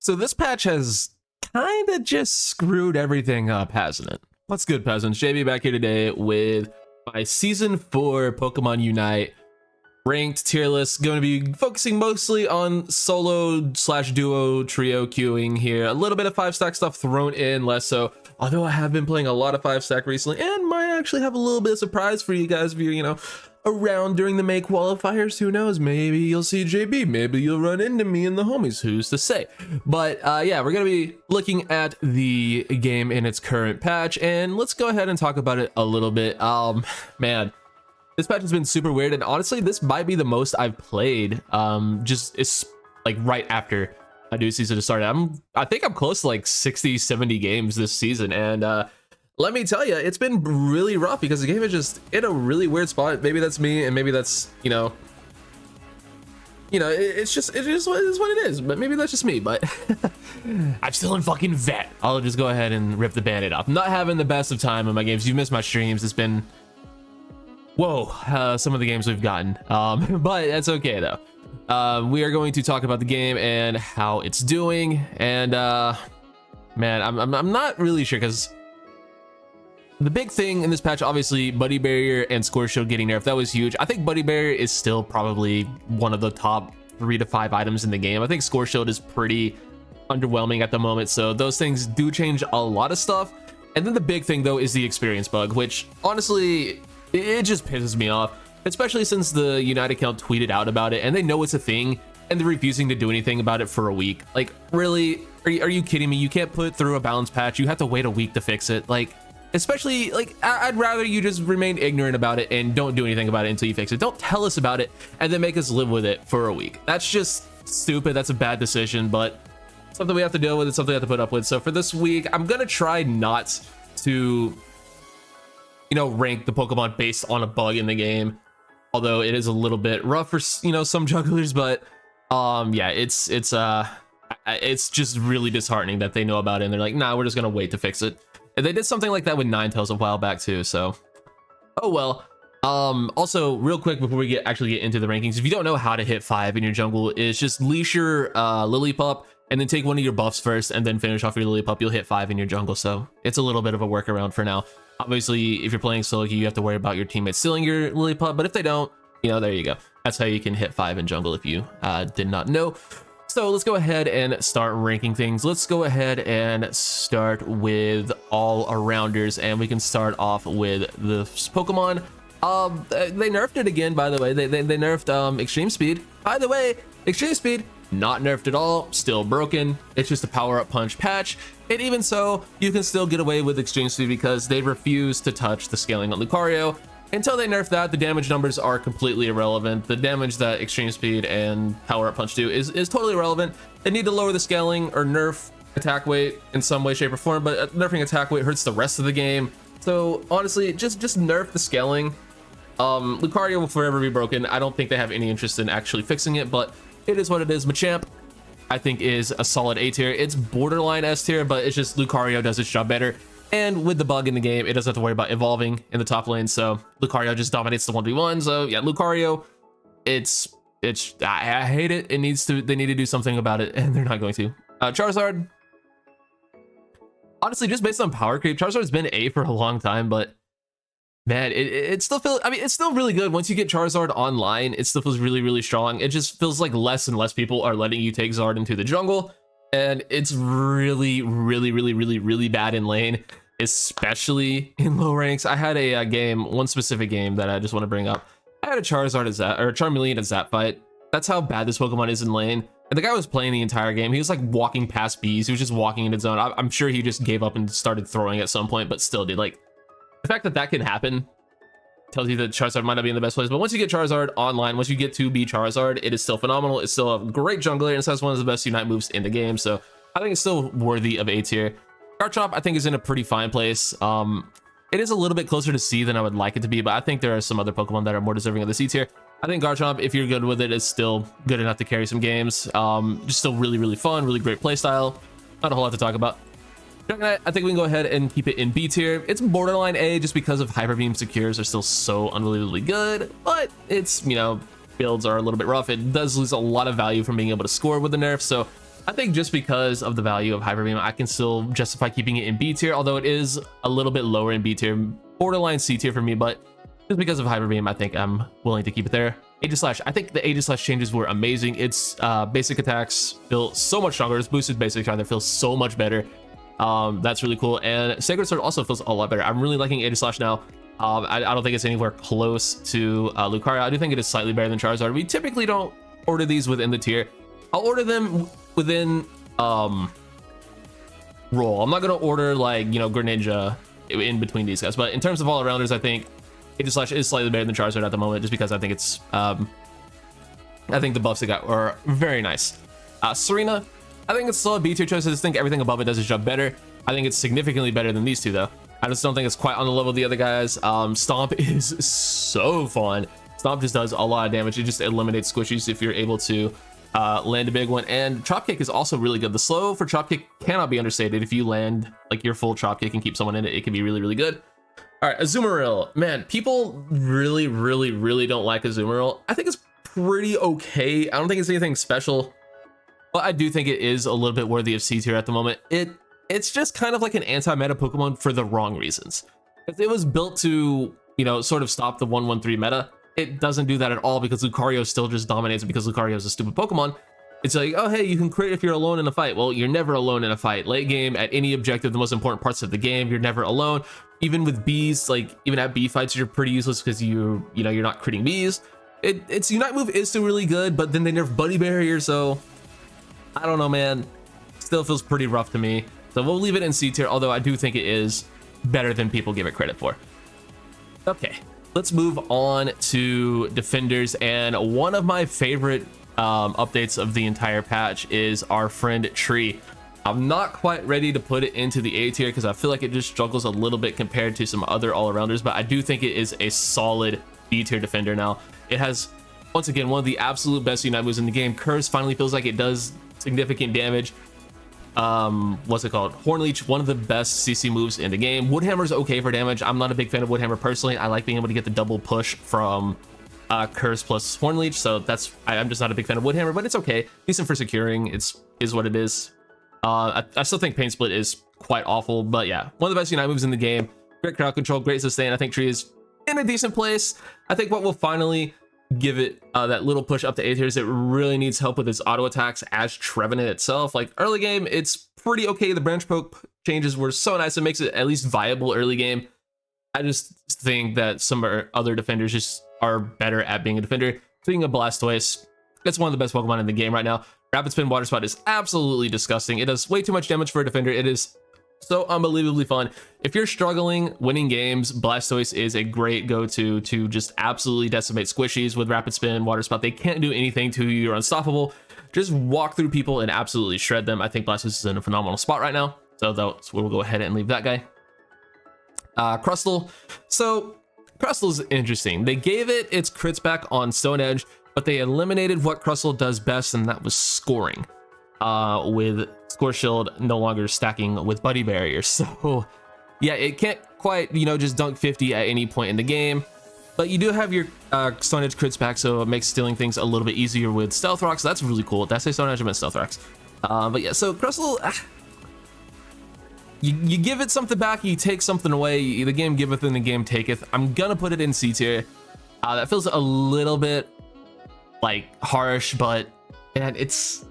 So this patch has kind of just screwed everything up, hasn't it? What's good, peasants? JB back here today with my Season 4 Pokemon Unite ranked tier list. Going to be focusing mostly on solo slash duo trio queuing here. A little bit of 5-stack stuff thrown in, less so. Although I have been playing a lot of 5-stack recently and might actually have a little bit of surprise for you guys if you're, you know, around during the May qualifiers. Who knows? Maybe you'll see JB. Maybe you'll run into me and the homies. Who's to say? But yeah, we're going to be looking at the game in its current patch, and let's go ahead and talk about it a little bit. Man, this patch has been super weird, and honestly, this might be the most I've played. Just it's like right after I do season to start. I think I'm close to like 60-70 games this season, and let me tell you, it's been really rough because the game is just in a really weird spot. Maybe that's me, and maybe that's you know, it is what it is. But maybe that's just me. But I'm still in fucking vet. I'll just go ahead and rip the band-aid off. I'm not having the best of time in my games. You've missed my streams. It's been some of the games we've gotten, but that's okay though. We are going to talk about the game and how it's doing, and man, I'm not really sure because the big thing in this patch, obviously, Buddy Barrier and Score Shield getting nerfed. That was huge. I think Buddy Barrier is still probably one of the top 3 to 5 items in the game. I think Score Shield is pretty underwhelming at the moment, so those things do change a lot of stuff. And then the big thing though is the experience bug, which honestly, it just pisses me off, especially since the Unite account tweeted out about it and they know it's a thing and they're refusing to do anything about it for a week. Like, really? Are you kidding me? You can't put through a balance patch. You have to wait a week to fix it. Like, especially, like, I'd rather you just remain ignorant about it and don't do anything about it until you fix it. Don't tell us about it and then make us live with it for a week. That's just stupid. That's a bad decision, but something we have to deal with. It's something we have to put up with. So for this week, I'm gonna try not to, you know, rank the Pokemon based on a bug in the game, although it is a little bit rough for, you know, some jugglers. But yeah, it's just really disheartening that they know about it and they're like, nah, we're just gonna wait to fix it. And they did something like that with Ninetales a while back too, so oh well. Also, real quick before we actually get into the rankings, if you don't know how to hit 5 in your jungle, is just leash your Lillipup and then take one of your buffs first and then finish off your Lillipup. You'll hit 5 in your jungle, so it's a little bit of a workaround for now. Obviously, if you're playing solo queue, you have to worry about your teammates stealing your Lillipup, but if they don't, you know, there you go. That's how you can hit 5 in jungle if you did not know. So let's go ahead and start ranking things. Let's go ahead and start with all-arounders, and we can start off with the Pokemon. They nerfed it again, by the way. They nerfed Extreme Speed. By the way, Extreme Speed, not nerfed at all, still broken. It's just a power-up punch patch. And even so, you can still get away with Extreme Speed because they refuse to touch the scaling on Lucario. Until they nerf that, the damage numbers are completely irrelevant. The damage that Extreme Speed and Power Up Punch do is totally irrelevant. They need to lower the scaling or nerf attack weight in some way, shape, or form, but nerfing attack weight hurts the rest of the game. So honestly, just nerf the scaling. Lucario will forever be broken. I don't think they have any interest in actually fixing it, but it is what it is. Machamp, I think, is a solid A tier. It's borderline S tier, but it's just Lucario does its job better. And with the bug in the game, it doesn't have to worry about evolving in the top lane, so Lucario just dominates the 1v1. So yeah, Lucario, I hate it. They need to do something about it, and they're not going to. Charizard, honestly, just based on power creep, Charizard's been A for a long time, but man, it still feels, I mean, it's still really good. Once you get Charizard online, it still feels really, really strong. It just feels like less and less people are letting you take Zard into the jungle. And it's really, really, really, really, really bad in lane, especially in low ranks. I had a one specific game that I just want to bring up. I had a Charizard or Charmeleon at Zap fight. That's how bad this Pokemon is in lane. And the guy was playing the entire game. He was like walking past bees. He was just walking in his zone. I'm sure he just gave up and started throwing at some point, but still, dude, like the fact that that can happen tells you that Charizard might not be in the best place. But once you get Charizard online, once you get to be Charizard, it is still phenomenal. It's still a great jungler, and it has one of the best Unite moves in the game. So I think it's still worthy of A tier. Garchomp, I think, is in a pretty fine place. It is a little bit closer to C than I would like it to be, but I think there are some other Pokemon that are more deserving of the C tier. I think Garchomp, if you're good with it, is still good enough to carry some games. Just still really, really fun, really great playstyle. Not a whole lot to talk about. Dragonite, I think we can go ahead and keep it in B tier. It's borderline A just because of Hyper Beam secures are still so unbelievably good, but it's, you know, builds are a little bit rough. It does lose a lot of value from being able to score with the nerf, so I think just because of the value of Hyper Beam, I can still justify keeping it in B tier, although it is a little bit lower in B tier, borderline C tier for me, but just because of Hyper Beam, I think I'm willing to keep it there. AEGISLASH, I think the AEGISLASH changes were amazing. Its basic attacks feel so much stronger. Its boosted basic rather feels so much better. That's really cool. And Sacred Sword also feels a lot better. I'm really liking AEGISLASH now. I don't think it's anywhere close to Lucario. I do think it is slightly better than Charizard. We typically don't order these within the tier. I'll order them within roll. I'm not gonna order like, you know, Greninja in between these guys, but in terms of all-arounders, I think AEGISLASH is slightly better than Charizard at the moment, just because I think it's I think the buffs they got are very nice. Serena, I think it's still a B tier choice. I just think everything above it does its job better. I think it's significantly better than these two though. I just don't think it's quite on the level of the other guys. Stomp is so fun. Stomp just does a lot of damage. It just eliminates squishies if you're able to land a big one. And Chop Kick is also really good. The slow for Chop Kick cannot be understated. If you land like your full Chop Kick and keep someone in it, it can be really, really good. All right, Azumarill. Man, people really don't like Azumarill. I think it's pretty okay. I don't think it's anything special, but I do think it is a little bit worthy of C tier at the moment. It's just kind of like an anti-meta Pokemon for the wrong reasons. It was built to, you know, sort of stop the 1-1-3 meta. It doesn't do that at all because Lucario still just dominates because Lucario is a stupid Pokemon. It's like, oh, hey, you can crit if you're alone in a fight. Well, you're never alone in a fight. Late game, at any objective, the most important parts of the game, you're never alone. Even with bees, like even at bee fights, you're pretty useless because you're not critting bees. Its Unite move is still really good, but then they nerf Buddy Barrier, so I don't know, man. Still feels pretty rough to me. So we'll leave it in C tier, although I do think it is better than people give it credit for. Okay, let's move on to defenders, and one of my favorite updates of the entire patch is our friend Tree. I'm not quite ready to put it into the A tier because I feel like it just struggles a little bit compared to some other all-arounders, but I do think it is a solid B tier defender now. It has, once again, one of the absolute best Unite moves in the game. Curse finally feels like it does significant damage. What's it called? Horn Leech, one of the best CC moves in the game. Woodhammer's okay for damage. I'm not a big fan of Woodhammer personally. I like being able to get the double push from Curse plus Horn Leech, so that's I'm just not a big fan of Woodhammer, but it's okay. Decent for securing. Is what it is. I still think Pain Split is quite awful, but yeah, one of the best Unite moves in the game. Great crowd control, great sustain. I think Tree is in a decent place. I think what will finally give it that little push up to A tier is it really needs help with its auto attacks as Trevenant itself. Like early game, it's pretty okay. The branch poke changes were so nice. It makes it at least viable early game. I just think that some other defenders just are better at being a defender. Speaking of Blastoise, it's one of the best Pokemon in the game right now. Rapid Spin Water Spout is absolutely disgusting. It does way too much damage for a defender. It is so unbelievably fun. If you're struggling winning games, Blastoise is a great go-to to just absolutely decimate squishies with Rapid Spin, Water Spout. They can't do anything to you. You're unstoppable. Just walk through people and absolutely shred them. I think Blastoise is in a phenomenal spot right now, so that's where we'll go ahead and leave that guy. Crustle. So Crustle's interesting. They gave it its crits back on Stone Edge, but they eliminated what Crustle does best, and that was scoring. With Score Shield no longer stacking with Buddy Barrier. So yeah, it can't quite, you know, just dunk 50 at any point in the game, but you do have your Stone Edge crits back, so it makes stealing things a little bit easier with Stealth Rocks. That's really cool. Did I say Stone Edge? I meant Stealth Rocks. But yeah, so Crustle, you give it something back, you take something away. The game giveth and the game taketh. I'm gonna put it in C tier. That feels a little bit like harsh, but man, it's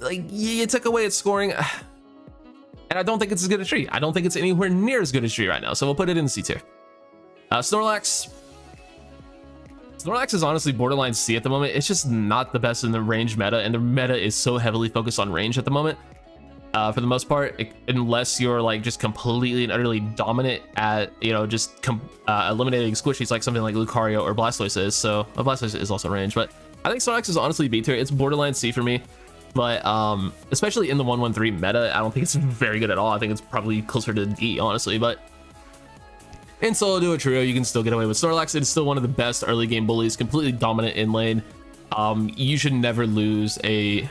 like you took away its scoring, and I don't think it's as good as Tree. I don't think it's anywhere near as good as Tree right now, so we'll put it in C tier. Snorlax is honestly borderline C at the moment. It's just not the best in the range meta, and the meta is so heavily focused on range at the moment. For the most part, unless you're like just completely and utterly dominant at, you know, just eliminating squishies like something like Lucario or Blastoise is. So Blastoise is also range, but I think Snorlax is honestly B tier. It's borderline C for me, but especially in the 1-1-3 meta, I don't think it's very good at all. I think it's probably closer to D, honestly. But in solo duo trio, you can still get away with Snorlax. It's still one of the best early game bullies, completely dominant in lane. You should never lose a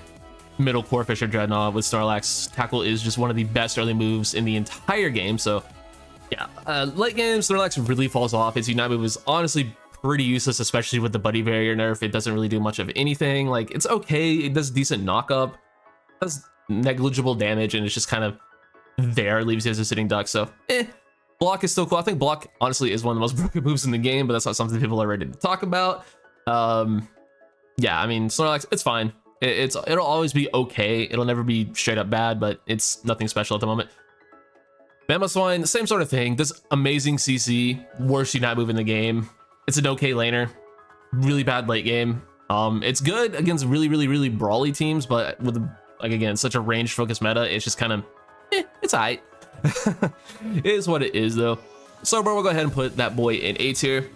middle core Fisher Dreadnought with Snorlax. Tackle is just one of the best early moves in the entire game. So yeah, late game Snorlax really falls off. Its Unite move is honestly pretty useless, especially with the Buddy Barrier nerf. It doesn't really do much of anything. Like, it's okay, it does decent knock up, does negligible damage, and it's just kind of there, leaves you as a sitting duck. So block is still cool. I think block honestly is one of the most broken moves in the game, but that's not something people are ready to talk about. Yeah, I mean, Snorlax, it's fine. It'll always be okay. It'll never be straight up bad, but it's nothing special at the moment. Mamoswine, same sort of thing. Does amazing CC, worst Unite move in the game. It's an okay laner, really bad late game. It's good against really brawly teams, but with like again such a range focused meta, it's just kind of it's alright. It is what it is though. So bro, we'll go ahead and put that boy in A tier.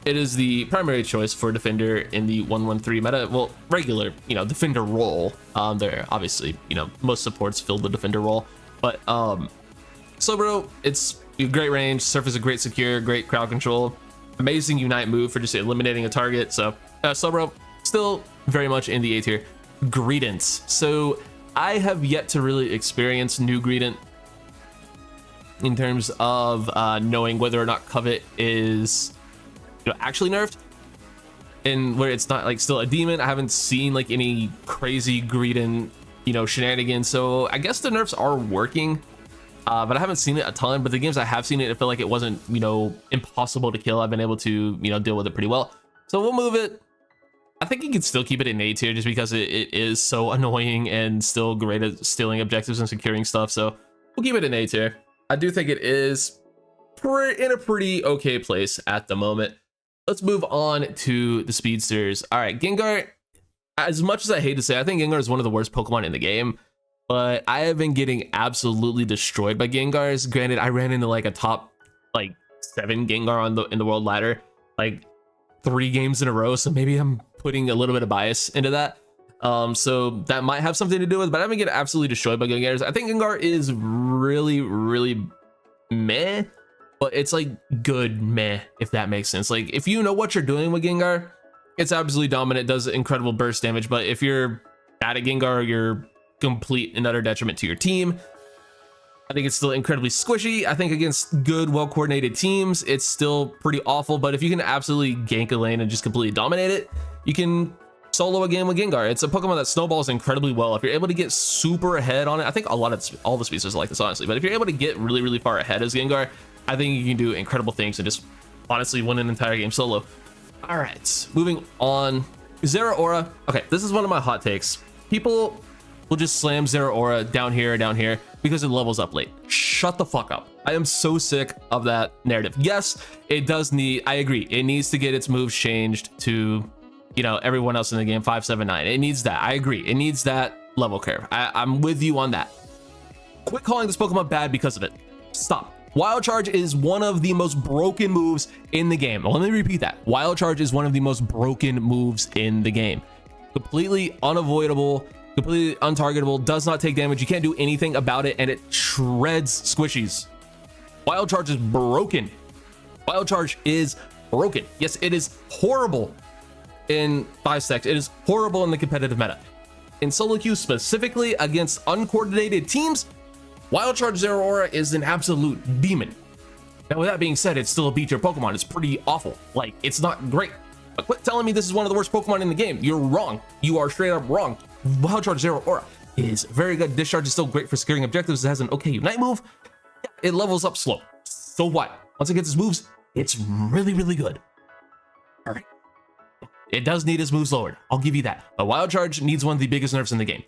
It is the primary choice for defender in the 1-1-3 meta. Well, regular, you know, defender role. There obviously, you know, most supports fill the defender role, but Slowbro, it's a great range, surface a great secure, great crowd control, amazing Unite move for just eliminating a target. So Slowbro, still very much in the A tier. Greedent. So I have yet to really experience new Greedent in terms of knowing whether or not Covet is, you know, actually nerfed, and where it's not like still a demon. I haven't seen like any crazy Greedent, you know, shenanigans. So I guess the nerfs are working. But I haven't seen it a ton, but the games I have seen it, I feel like it wasn't, you know, impossible to kill. I've been able to, you know, deal with it pretty well. So we'll move it. I think you can still keep it in A tier just because it is so annoying and still great at stealing objectives and securing stuff. So we'll keep it in A tier. I do think it is in a pretty okay place at the moment. Let's move on to the speedsters. All right, Gengar, as much as I hate to say, I think Gengar is one of the worst Pokemon in the game. But I have been getting absolutely destroyed by Gengars. Granted, I ran into like a top like 7 Gengar in the world ladder like 3 games in a row. So maybe I'm putting a little bit of bias into that. So that might have something to do with it, but I've been getting absolutely destroyed by Gengars. I think Gengar is really meh, but it's like good meh, if that makes sense. Like if you know what you're doing with Gengar, it's absolutely dominant, does incredible burst damage. But if you're bad at Gengar, you're complete and utter detriment to your team. I think it's still incredibly squishy. I think against good, well-coordinated teams, it's still pretty awful. But if you can absolutely gank a lane and just completely dominate it, you can solo a game with Gengar. It's a Pokemon that snowballs incredibly well. If you're able to get super ahead on it, I think all the species are like this, honestly. But if you're able to get really far ahead as Gengar, I think you can do incredible things and just honestly win an entire game solo. All right, moving on. Zeraora. Okay, this is one of my hot takes. People will just slam Zeraora down here because it levels up late. Shut the fuck up. I am so sick of that narrative. Yes, it does need, I agree, it needs to get its moves changed to, you know, everyone else in the game, 5, 7, 9. It needs that. I agree. It needs that level curve. I'm with you on that. Quit calling this Pokemon bad because of it. Stop. Wild Charge is one of the most broken moves in the game. Let me repeat that. Wild Charge is one of the most broken moves in the game. Completely unavoidable, completely untargetable, does not take damage. You can't do anything about it, and it shreds squishies. Wild Charge is broken. Wild Charge is broken. Yes, it is horrible in 5 stacks. It is horrible in the competitive meta. In solo queue specifically against uncoordinated teams, Wild Charge Zeraora is an absolute demon. Now, with that being said, it's still a B-tier Pokemon. It's pretty awful. Like, it's not great. But quit telling me this is one of the worst Pokemon in the game. You're wrong. You are straight up wrong. Wild Charge Zeraora is very good. Discharge is still great for securing objectives. It has an okay Unite move. It levels up slow. So what? Once it gets its moves, it's really good. All right. It does need its moves lowered. I'll give you that. But Wild Charge needs one of the biggest nerfs in the game.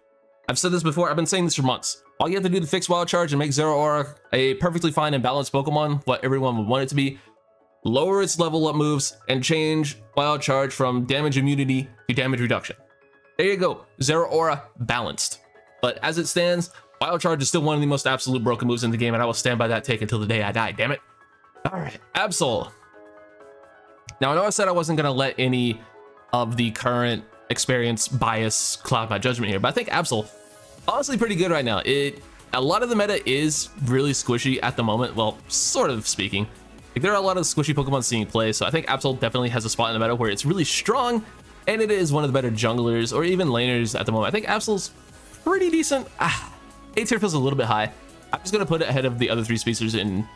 I've said this before. I've been saying this for months. All you have to do to fix Wild Charge and make Zeraora a perfectly fine and balanced Pokemon, what everyone would want it to be, lower its level up moves and change Wild Charge from damage immunity to damage reduction. There you go. Zeraora balanced. But as it stands, Wild Charge is still one of the most absolute broken moves in the game, and I will stand by that take until the day I die. Damn it. All right, Absol. Now, I know I said I wasn't going to let any of the current experience bias cloud my judgment here, but I think Absol, honestly, pretty good right now. A lot of the meta is really squishy at the moment. Well, sort of speaking. Like, there are a lot of squishy Pokemon seeing play, so I think Absol definitely has a spot in the meta where it's really strong, and it is one of the better junglers or even laners at the moment. I think Absol's pretty decent. A tier feels a little bit high. I'm just gonna put it ahead of the other 3 species in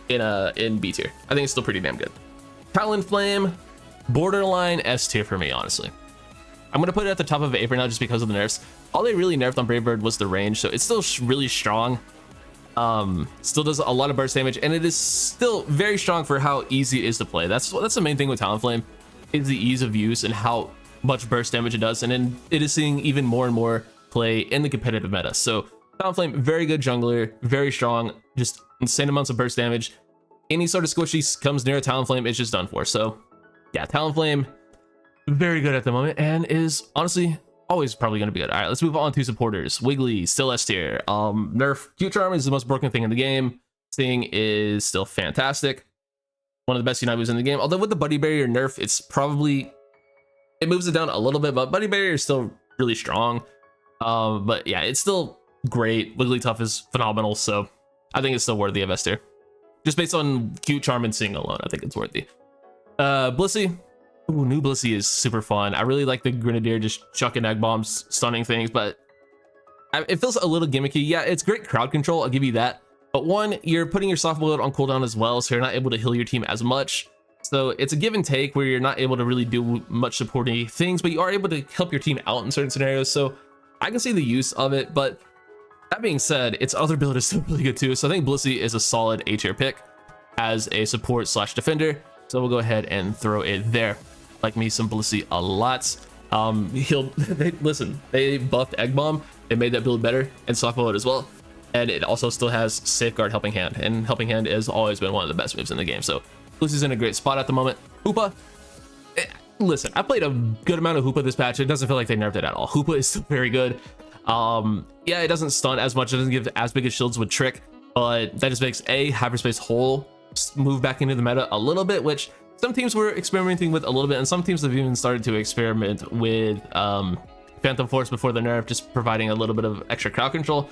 B tier. I think it's still pretty damn good. Talonflame, borderline S tier for me, honestly. I'm gonna put it at the top of A for now just because of the nerfs. All they really nerfed on Brave Bird was the range, so it's still really strong. Still does a lot of burst damage, and it is still very strong for how easy it is to play. That's the main thing with Talonflame, is the ease of use and how much burst damage it does, and then it is seeing even more and more play in the competitive meta. So Talonflame, very good jungler, very strong, just insane amounts of burst damage. Any sort of squishy comes near a Talonflame, it's just done for. So yeah, Talonflame, very good at the moment, and is honestly always probably going to be good. All right, let's move on to supporters. Wiggly, still S tier. Nerf Q-Charm is the most broken thing in the game. Sting is still fantastic. One of the best Unite moves in the game. Although with the Buddy Barrier nerf, it moves it down a little bit, but Buddy Barrier is still really strong. But yeah, it's still great. Wigglytuff is phenomenal, so I think it's still worthy of S tier. Just based on Q-Charm and Sting alone, I think it's worthy. Blissey. Ooh, new Blissey is super fun. I really like the Grenadier just chucking egg bombs, stunning things, but it feels a little gimmicky. Yeah, it's great crowd control, I'll give you that. But one, you're putting your soft bullet on cooldown as well, so you're not able to heal your team as much. So it's a give and take where you're not able to really do much supporting things, but you are able to help your team out in certain scenarios. So I can see the use of it, but that being said, its other build is still really good too. So I think Blissey is a solid A tier pick as a support / defender. So we'll go ahead and throw it there. Like me some Blissey a lot. They buffed Egg Bomb. They made that build better, and soft bullet as well. And it also still has Safeguard Helping Hand, and Helping Hand has always been one of the best moves in the game. So Blissey's in a great spot at the moment. Hoopa, listen, I played a good amount of Hoopa this patch. It doesn't feel like they nerfed it at all. Hoopa is still very good. Yeah, it doesn't stun as much. It doesn't give as big as shields with Trick, but that just makes Hyperspace Hole move back into the meta a little bit, which some teams were experimenting with a little bit, and some teams have even started to experiment with Phantom Force before the nerf, just providing a little bit of extra crowd control.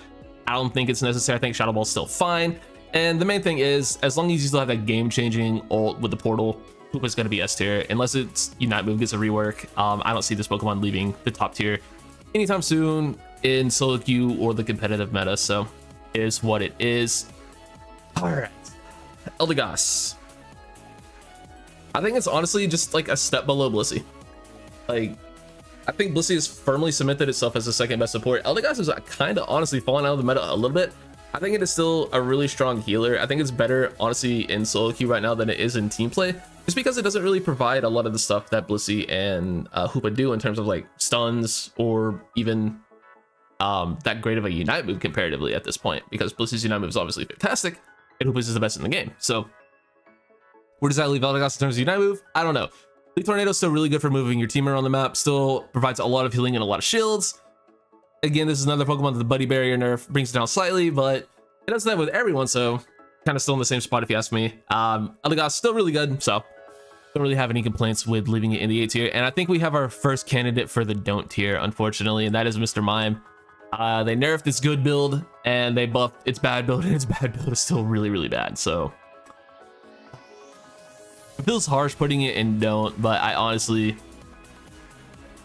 I don't think it's necessary. I think Shadow Ball's still fine. And the main thing is, as long as you still have that game-changing ult with the portal, Hoopa's going to be S tier. Unless its Unite move gets a rework, I don't see this Pokemon leaving the top tier anytime soon in solo queue or the competitive meta. So it is what it is. All right, Eldegoss. I think it's honestly just like a step below Blissey. Like, I think Blissey has firmly cemented itself as the second best support. Eldegoss is kind of honestly falling out of the meta a little bit. I think it is still a really strong healer. I think it's better honestly in solo queue right now than it is in team play, just because it doesn't really provide a lot of the stuff that Blissey and Hoopa do in terms of like stuns or even that great of a Unite move comparatively at this point, because Blissey's Unite move is obviously fantastic and Hoopa's is the best in the game. So where does that leave Eldegoss in terms of Unite move? I don't know. Leaf Tornado is still really good for moving your team around the map, still provides a lot of healing and a lot of shields. Again, this is another Pokemon that the Buddy Barrier nerf brings it down slightly, but it does that with everyone, so kind of still in the same spot if you ask me. Eldegoss still really good, so don't really have any complaints with leaving it in the A tier. And I think we have our first candidate for the don't tier, unfortunately, and that is Mr. Mime. They nerfed its good build and they buffed its bad build, and its bad build is still really, really bad. So it feels harsh putting it in don't, but I honestly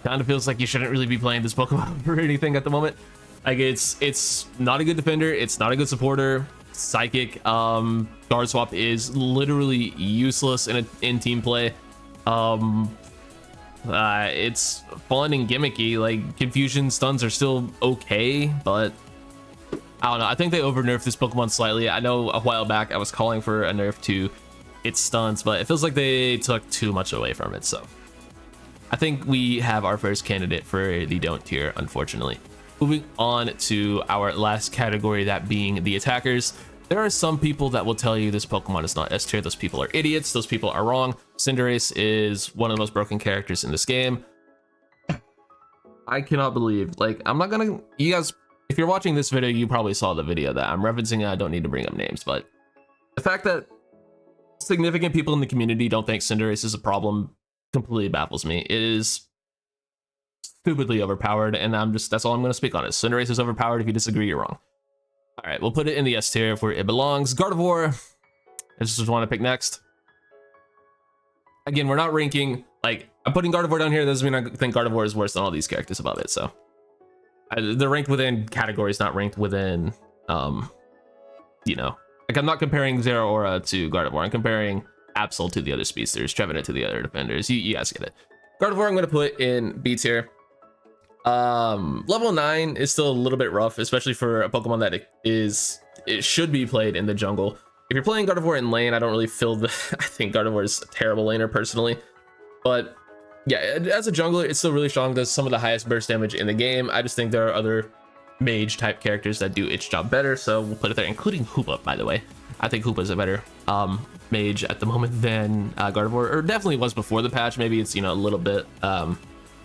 kind of feels like you shouldn't really be playing this Pokemon or anything at the moment. Like, it's not a good defender, it's not a good supporter. Psychic guard swap is literally useless in team play. It's fun and gimmicky. Like, confusion stuns are still okay, but I don't know. I think they over nerfed this Pokemon slightly. I know a while back I was calling for a nerf to its stuns, but it feels like they took too much away from it. So I think we have our first candidate for the don't tier, unfortunately. Moving on to our last category, that being the attackers. There are some people that will tell you this Pokemon is not S tier. Those people are idiots. Those people are wrong. Cinderace is one of the most broken characters in this game. I cannot believe, like, I'm not gonna, you guys, if you're watching this video, you probably saw the video that I'm referencing. I don't need to bring up names, but the fact that significant people in the community don't think Cinderace is a problem completely baffles me. It is stupidly overpowered, and that's all I'm going to speak on it. Cinderace is overpowered. If you disagree, you're wrong. All right, we'll put it in the S tier where it belongs. Gardevoir, I just want to pick next. Again, we're not ranking, like, I'm putting Gardevoir down here. That doesn't mean I think Gardevoir is worse than all these characters above it. So they're ranked within categories, not ranked within, you know, like, I'm not comparing Zeraora to Gardevoir. I'm comparing Absol to the other speedsters, Trevenant to the other defenders. You guys get it. Gardevoir I'm going to put in B tier. Level 9 is still a little bit rough, especially for a Pokemon that it should be played in the jungle. If you're playing Gardevoir in lane, I don't really feel the I think Gardevoir is a terrible laner personally, but yeah, as a jungler, it's still really strong. Does some of the highest burst damage in the game. I just think there are other mage type characters that do its job better, so we'll put it there, including Hoopa, by the way. I think Hoopa is a better mage at the moment than Gardevoir, or definitely was before the patch. Maybe it's, you know, a little bit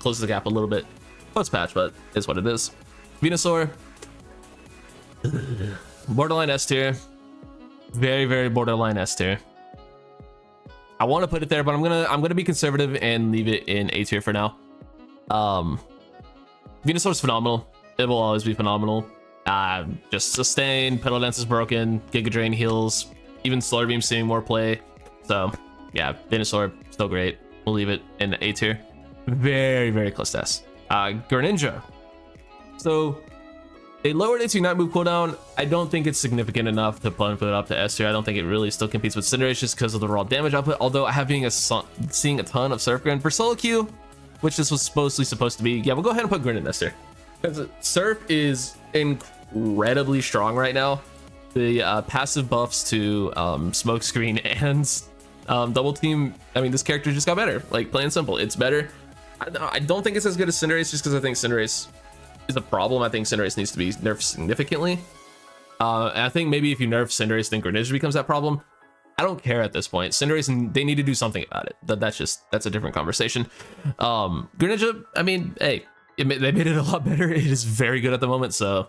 closes the gap a little bit post patch, but it's what it is. Venusaur, borderline S tier, very, very borderline S tier. I want to put it there, but I'm gonna be conservative and leave it in A tier for now. Venusaur's phenomenal. It will always be phenomenal. Just sustain, Petal Dance is broken, Giga Drain heals, even Slaughter Beam seeing more play. So yeah, Venusaur still great. We'll leave it in A tier. Very, very close to S. Greninja. So they lowered its Unite move cooldown. I don't think it's significant enough to put it up to S tier. I don't think it really still competes with Cinderace just because of the raw damage output. Although seeing a ton of Surf Grin for solo queue, which this was supposed to be. Yeah, we'll go ahead and put Grin in S tier because Surf is incredibly strong right now. The passive buffs to Smokescreen and Double Team. I mean, this character just got better. Like, plain and simple, it's better. I don't think it's as good as Cinderace just because I think Cinderace is a problem. I think Cinderace needs to be nerfed significantly. And I think maybe if you nerf Cinderace, then Greninja becomes that problem. I don't care at this point. Cinderace, they need to do something about it. That's a different conversation. Greninja, I mean, hey, they made it a lot better. It is very good at the moment, so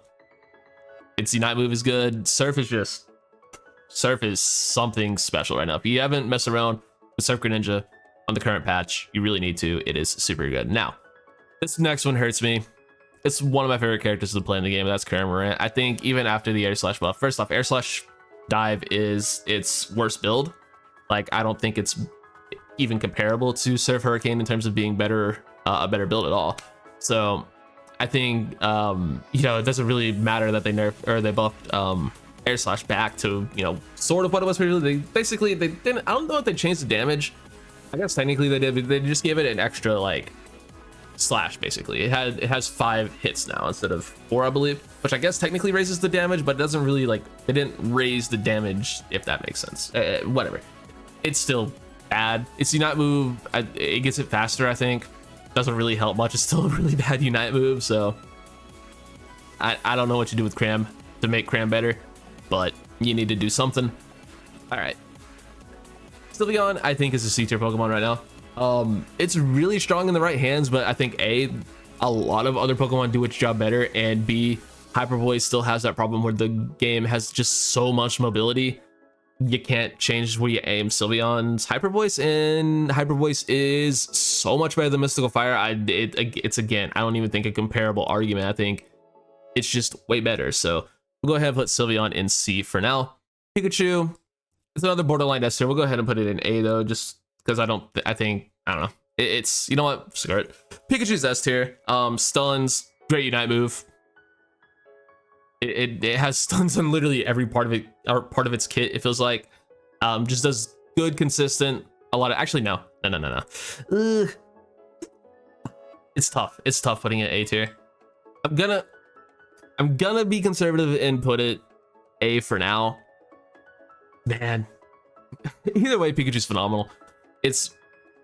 its Unite move is good. Surf is something special right now. If you haven't messed around with Surf Greninja on the current patch, you really need to. It is super good. Now, this next one hurts me. It's one of my favorite characters to play in the game. That's Cramorant. I think even after the Air Slash buff, first off, Air Slash Dive is its worst build. Like, I don't think it's even comparable to Surf Hurricane in terms of being better, a better build at all. So I think, you know, it doesn't really matter that they nerfed or they buffed Air Slash back to, you know, sort of what it was previously. They didn't, I don't know if they changed the damage. I guess technically they did, but they just gave it an extra, like, slash. Basically it has 5 hits now instead of 4, I believe, which I guess technically raises the damage, but it doesn't really, like, it didn't raise the damage, if that makes sense. Whatever, it's still bad. Its Unite move, it gets it faster. I think doesn't really help much. It's still a really bad Unite move, so I don't know what you do with Cram to make Cram better, but you need to do something. All right, Sylveon, I think, is a C tier Pokemon right now. It's really strong in the right hands, but I think a lot of other Pokemon do its job better, and B, Hyper Voice still has that problem where the game has just so much mobility. You can't change where you aim Sylveon's Hyper Voice, and Hyper Voice is so much better than Mystical Fire. It's again, I don't even think a comparable argument. I think it's just way better. So we'll go ahead and put Sylveon in C for now. Pikachu, it's another borderline S tier. We'll go ahead and put it in A though, just because I don't know. It's, you know what, screw it. Pikachu's S tier. Stuns, great Unite move. It has stuns on literally every part of it, or part of its kit, it feels like. Just does good, consistent, a lot of, actually no. It's tough putting it A tier. I'm gonna be conservative and put it A for now. Man, either way, Pikachu's phenomenal. It's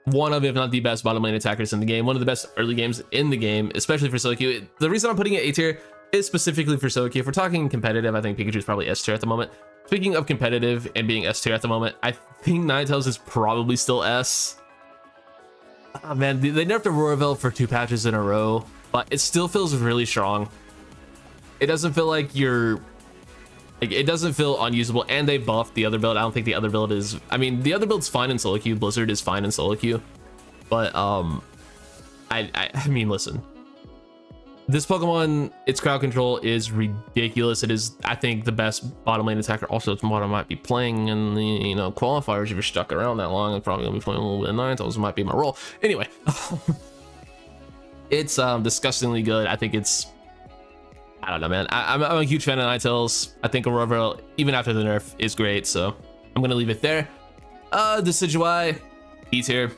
one of, if not the best bottom lane attackers in the game, one of the best early games in the game, especially for solo queue. The reason I'm putting it A tier is specifically for solo queue. If we're talking competitive, I think Pikachu's probably S tier at the moment. Speaking of competitive and being S tier at the moment, I think Ninetales is probably still S. Oh man, they nerfed Auroraville for 2 patches in a row, but it still feels really strong. It doesn't feel like it doesn't feel unusable, and they buffed the other build. I don't think the other build is, I mean, the other build's fine in solo queue. Blizzard is fine in solo queue, but I mean, listen, this Pokemon, its crowd control is ridiculous. It is, I think, the best bottom lane attacker. Also, it's what I might be playing in the, you know, qualifiers. If you're stuck around that long, I'm probably gonna be playing a little bit of Ninetales. It might be my role anyway. It's disgustingly good. I think it's, I don't know, man. I'm a huge fan of Ninetales. I think Aurora, even after the nerf, is great, so I'm gonna leave it there. Decidueye, B tier.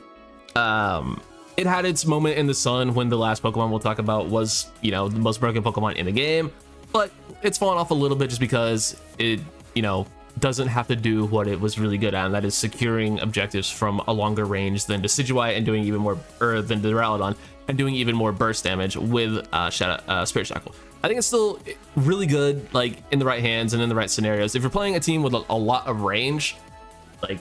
it had its moment in the sun when the last Pokemon we'll talk about was, you know, the most broken Pokemon in the game, but it's fallen off a little bit just because it, you know, doesn't have to do what it was really good at, and that is securing objectives from a longer range than Decidueye and doing even more, or than the Duraludon, and doing even more burst damage with Spirit Shackle. I think it's still really good, like in the right hands and in the right scenarios. If you're playing a team with a lot of range, like,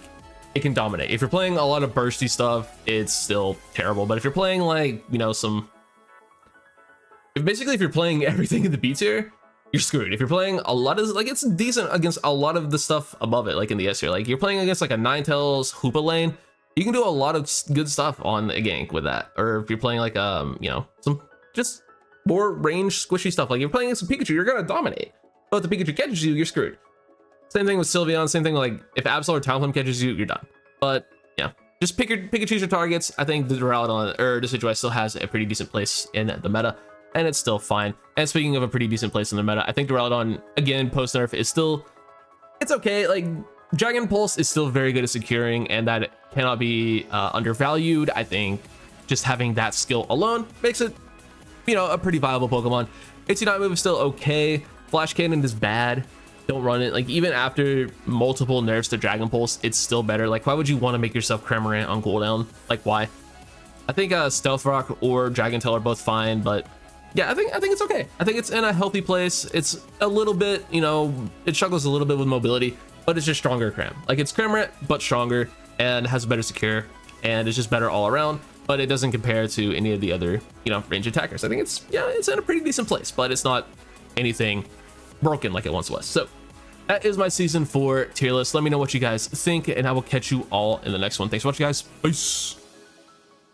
it can dominate. If you're playing a lot of bursty stuff, it's still terrible. But if you're playing, like, you know, if you're playing everything in the B tier, you're screwed. If you're playing a lot of, like, it's decent against a lot of the stuff above it, like in the S tier. Like, you're playing against like a Ninetales Hoopa lane, you can do a lot of good stuff on a gank with that. Or if you're playing like you know, some just more range squishy stuff, like you're playing against a Pikachu, you're gonna dominate. But if the Pikachu catches you, you're screwed. Same thing with Sylveon, same thing, like if Absol or Talonflame catches you, you're done. But yeah, just choose your targets. I think the Duraludon or Decidueye still has a pretty decent place in the meta, and it's still fine. And speaking of a pretty decent place in the meta, I think Duraludon, again, post nerf, is still, it's okay. Like, Dragon Pulse is still very good at securing, and that cannot be undervalued. I think just having that skill alone makes it, you know, a pretty viable Pokemon. Its Unite move is still okay. Flash Cannon is bad. Don't run it. Like, even after multiple nerfs to Dragon Pulse, it's still better. Like, why would you want to make yourself Cramorant on cooldown? Like, why? I think Stealth Rock or Dragon Tail are both fine, but yeah, I think it's okay. I think it's in a healthy place. It's a little bit, you know, it struggles a little bit with mobility, but it's just stronger Cram. Like, it's Cramorant, but stronger, and has a better secure, and it's just better all around, but it doesn't compare to any of the other, you know, range attackers. I think it's, yeah, it's in a pretty decent place, but it's not anything broken like it once was. So that is my season 4 tier list. Let me know what you guys think, and I will catch you all in the next one. Thanks for watching, guys. Peace.